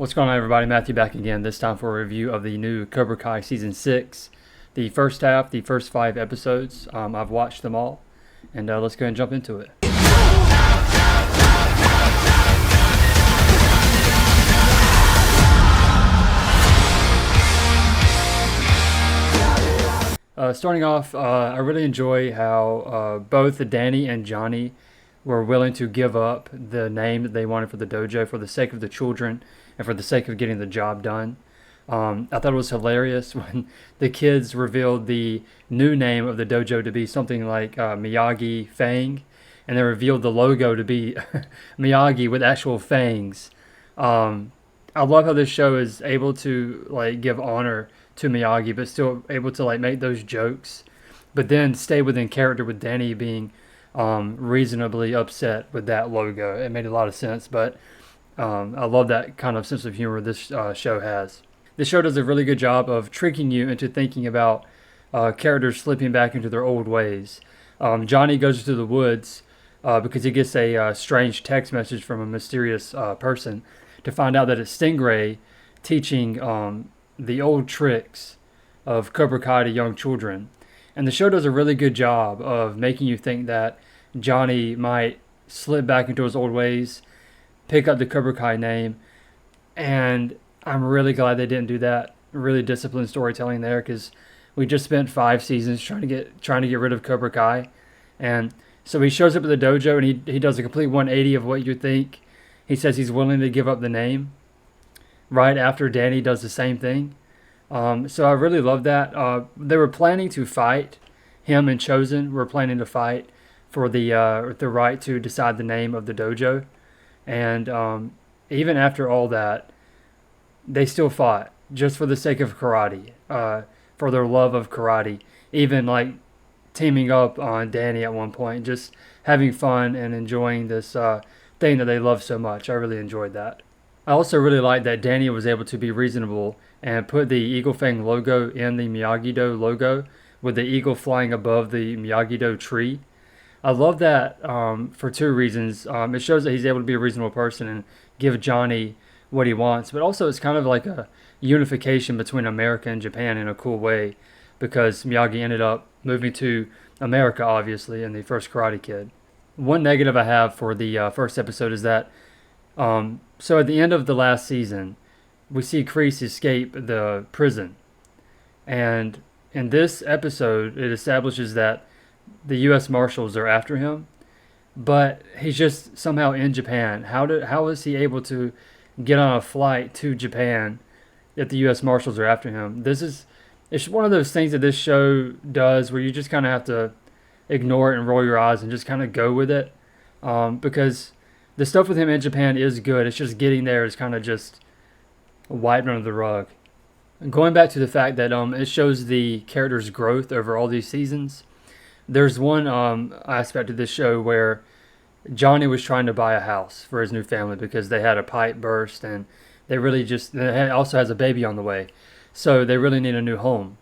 What's going on, everybody? Matthew back again, this time for a review of the new Cobra Kai Season 6. The first half, the first 5 episodes, I've watched them all, and let's go ahead and jump into it. Starting off, I really enjoy how both Danny and Johnny were willing to give up the name that they wanted for the dojo for the sake of the children and for the sake of getting the job done. I thought it was hilarious when the kids revealed the new name of the dojo to be something like Miyagi Fang, and they revealed the logo to be Miyagi with actual fangs. I love how this show is able to give honor to Miyagi, but still able to make those jokes, but then stay within character with Danny being reasonably upset with that logo. It made a lot of sense, but I love that kind of sense of humor this show has. This show does a really good job of tricking you into thinking about characters slipping back into their old ways. Johnny goes to the woods because he gets a strange text message from a mysterious person to find out that it's Stingray teaching the old tricks of Cobra Kai to young children. And the show does a really good job of making you think that Johnny might slip back into his old ways, pick up the Cobra Kai name, and I'm really glad they didn't do that. Really disciplined storytelling there, because we just spent 5 seasons trying to get rid of Cobra Kai. And so he shows up at the dojo and he does a complete 180 of what you think. He says he's willing to give up the name right after Danny does the same thing. So I really love that. They were planning to fight. Him and Chosen were planning to fight for the right to decide the name of the dojo. And even after all that, they still fought just for the sake of karate, for their love of karate. Even teaming up on Danny at one point, just having fun and enjoying this thing that they love so much. I really enjoyed that. I also really liked that Danny was able to be reasonable and put the Eagle Fang logo in the Miyagi-Do logo, with the eagle flying above the Miyagi-Do tree. I love that for 2 reasons. It shows that he's able to be a reasonable person and give Johnny what he wants, but also it's kind of like a unification between America and Japan in a cool way, because Miyagi ended up moving to America, obviously, in the first Karate Kid. One negative I have for the first episode is that so at the end of the last season, we see Kreese escape the prison. And in this episode, it establishes that the U.S. Marshals are after him, but he's just somehow in Japan. How is he able to get on a flight to Japan if the U.S. Marshals are after him? It's one of those things that this show does where you just kind of have to ignore it and roll your eyes and just kind of go with it, because the stuff with him in Japan is good. It's just getting there is kind of just wiped under the rug. And going back to the fact that it shows the character's growth over all these seasons, there's one aspect of this show where Johnny was trying to buy a house for his new family because they had a pipe burst, and they also has a baby on the way. So they really need a new home.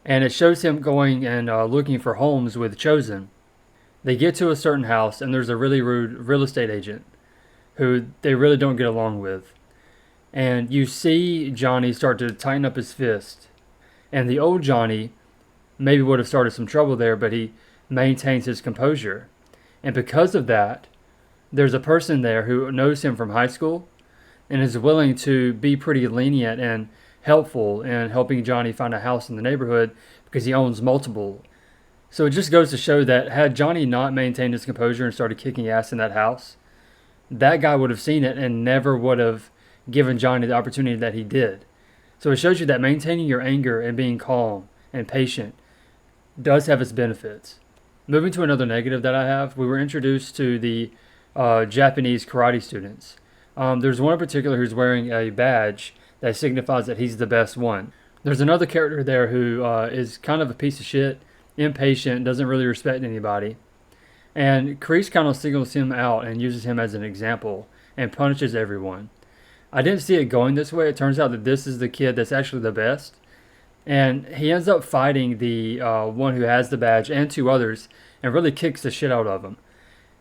And it shows him going and looking for homes with Chosen. They get to a certain house, and there's a really rude real estate agent who they really don't get along with. And you see Johnny start to tighten up his fist. And the old Johnny maybe would have started some trouble there, but he maintains his composure. And because of that, there's a person there who knows him from high school and is willing to be pretty lenient and helpful in helping Johnny find a house in the neighborhood because he owns multiple. So it just goes to show that had Johnny not maintained his composure and started kicking ass in that house, that guy would have seen it and never would have given Johnny the opportunity that he did. So it shows you that maintaining your anger and being calm and patient does have its benefits. Moving to another negative that I have, we were introduced to the Japanese karate students. There's one in particular who's wearing a badge that signifies that he's the best one. There's another character there who is kind of a piece of shit, impatient, doesn't really respect anybody. And Kreese kind of singles him out and uses him as an example and punishes everyone. I didn't see it going this way. It turns out that this is the kid that's actually the best. And he ends up fighting the one who has the badge and 2 others and really kicks the shit out of him.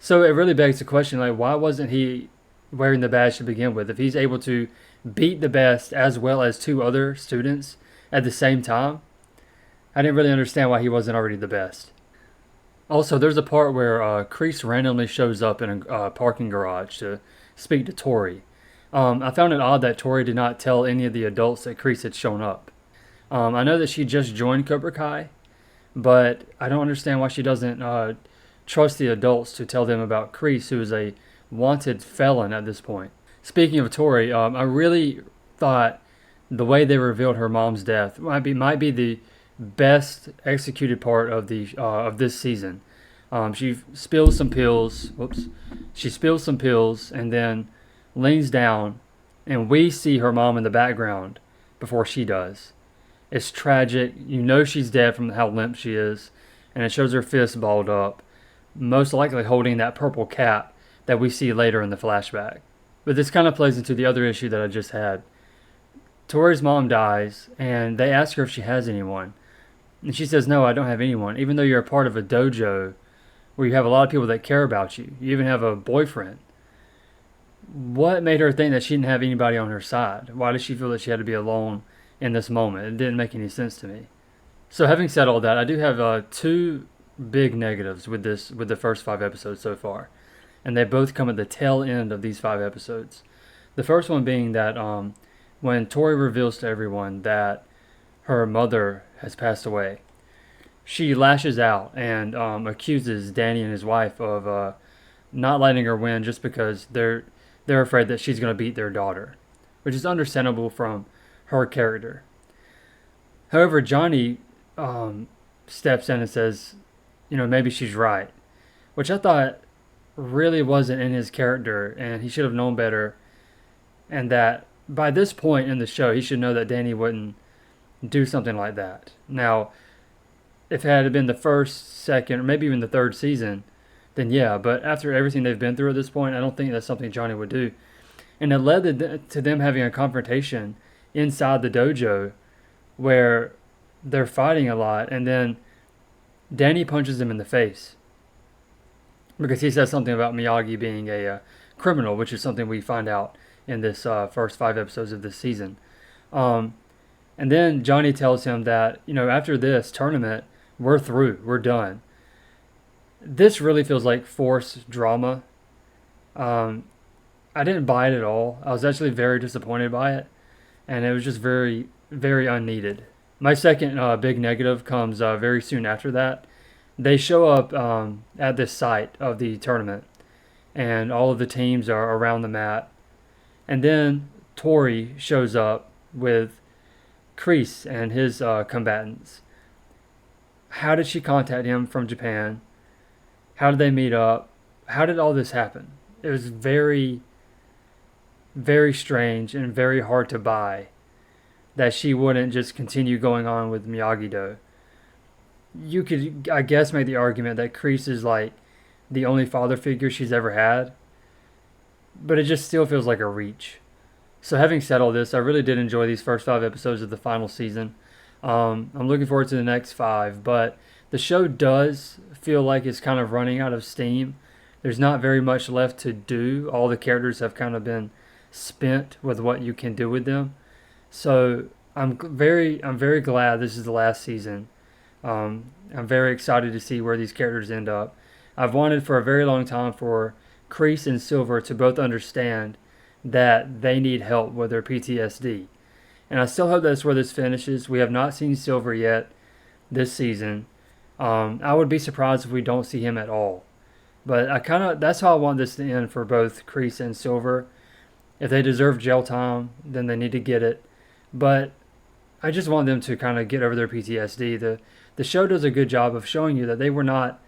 So it really begs the question, why wasn't he wearing the badge to begin with. If he's able to beat the best as well as two other students at the same time, I didn't really understand why he wasn't already the best. Also, there's a part where Kreese randomly shows up in a parking garage to speak to Tori. I found it odd that Tori did not tell any of the adults that Kreese had shown up. I know that she just joined Cobra Kai, but I don't understand why she doesn't trust the adults to tell them about Kreese, who is a wanted felon at this point. Speaking of Tori, I really thought the way they revealed her mom's death might be the best executed part of this season. She spills some pills. Whoops. She spills some pills and then leans down, and we see her mom in the background before she does. It's tragic. You know she's dead from how limp she is, and it shows her fist balled up, most likely holding that purple cap that we see later in the flashback. But this kind of plays into the other issue that I just had. Tori's mom dies, and they ask her if she has anyone. And she says, no, I don't have anyone, even though you're a part of a dojo where you have a lot of people that care about you. You even have a boyfriend. What made her think that she didn't have anybody on her side? Why did she feel that she had to be alone in this moment? It didn't make any sense to me. So having said all that, I do have two big negatives with the first 5 episodes so far. And they both come at the tail end of these 5 episodes. The first one being that when Tori reveals to everyone that her mother has passed away, she lashes out and accuses Danny and his wife of not letting her win just because they're afraid that she's going to beat their daughter, which is understandable from her character. However, Johnny steps in and says, maybe she's right, which I thought really wasn't in his character, and he should have known better, and that by this point in the show, he should know that Danny wouldn't do something like that. Now, if it had been the first, second, or maybe even the third season, then yeah, but after everything they've been through at this point, I don't think that's something Johnny would do. And it led to them having a confrontation inside the dojo where they're fighting a lot, and then Danny punches him in the face because he says something about Miyagi being a criminal, which is something we find out in this first 5 episodes of this season. And then Johnny tells him that, after this tournament, we're through, we're done. This really feels like forced drama. I didn't buy it at all. I was actually very disappointed by it, and it was just very, very unneeded. My second big negative comes very soon after that. They show up at this site of the tournament, and all of the teams are around the mat. And then Tori shows up with Kreese and his combatants. How did she contact him from Japan? How did they meet up? How did all this happen? It was very, very strange and very hard to buy that she wouldn't just continue going on with Miyagi-Do. You could, I guess, make the argument that Kreese is like the only father figure she's ever had, but it just still feels like a reach. So having said all this, I really did enjoy these first 5 episodes of the final season. I'm looking forward to the next 5, but the show does feel like it's kind of running out of steam. There's not very much left to do. All the characters have kind of been spent with what you can do with them. So I'm very glad this is the last season. I'm very excited to see where these characters end up. I've wanted for a very long time for Kreese and Silver to both understand that they need help with their PTSD. And I still hope that's where this finishes. We have not seen Silver yet this season. I would be surprised if we don't see him at all. But that's how I want this to end for both Kreese and Silver. If they deserve jail time, then they need to get it. But I just want them to kind of get over their PTSD. The show does a good job of showing you that they were not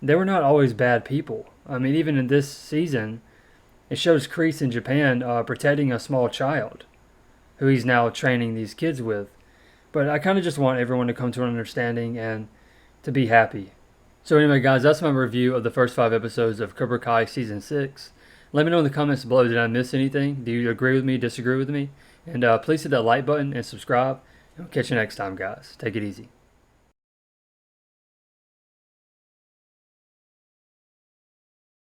always bad people. I mean, even in this season, it shows Kreese in Japan protecting a small child who he's now training these kids with. But I kind of just want everyone to come to an understanding and to be happy. So anyway, guys, that's my review of the first 5 episodes of Cobra Kai Season 6. Let me know in the comments below, did I miss anything? Do you agree with me, disagree with me? And please hit that like button and subscribe. And I'll catch you next time, guys. Take it easy.